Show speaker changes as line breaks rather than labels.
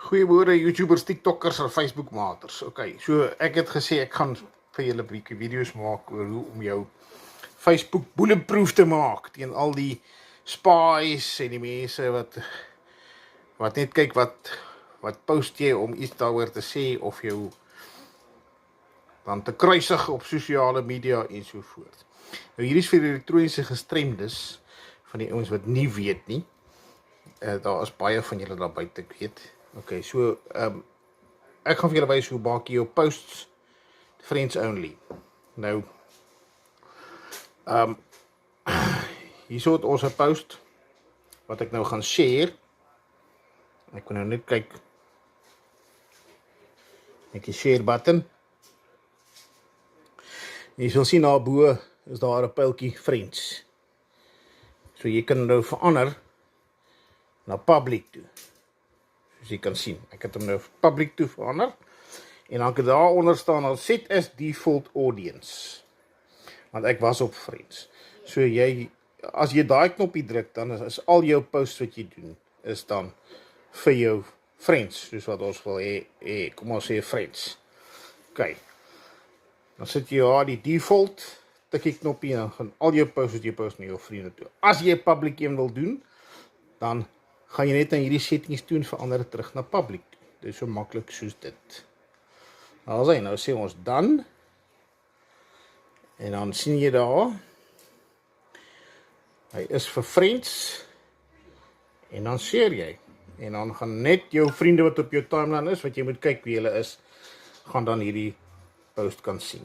Goeiemôre YouTubers, TikTokkers en Facebookmaters. Okay, so ek het gesê ek gaan vir julle 'n bietjie video's maak oor hoe om jou Facebook bulletproof te maak teen al die spies en die mense wat net kyk wat post jy om iets daaroor te sê of jou dan te kruisig op sosiale media en so voort. Nou hier is vir die elektroniese gestremdes van die ouens wat nie weet nie. Daar is baie van julle daar buite, ek weet. Okay, so ek gaan vir julle wys hoe maak jy jou posts friends only. Nou hierso het ons 'n post wat ek nou gaan share. Ek kan nou net kyk met die share button. Jy sal sien daar bo is daar 'n pyltjie friends. So jy kan nou verander na public toe. Soos jy kan sien, ek het hom nou public toe verander. En dan kan daaronder staan al set as default audience. Want ek was op friends. So as jy daai knoppie druk, dan is al jou posts wat jy doen, is dan vir jou friends, soos wat ons wil hê, kom ons sê friends. OK. Dan sit jy daar die default, tikkie knoppie en dan gaan al jou posts wat jy post na jou vriende toe. As jy 'n public een wil doen, dan gaan jy net aan hierdie settings doen, verander dit terug na public toe. Dit is so maklik soos dit. Nou sê ons dan. En dan sien jy daar. Hy is vir friends. En dan share jy. En dan gaan net jou vriende wat op jou timeline is, wat jy moet kyk wie hulle is, gaan dan hierdie post kan sien.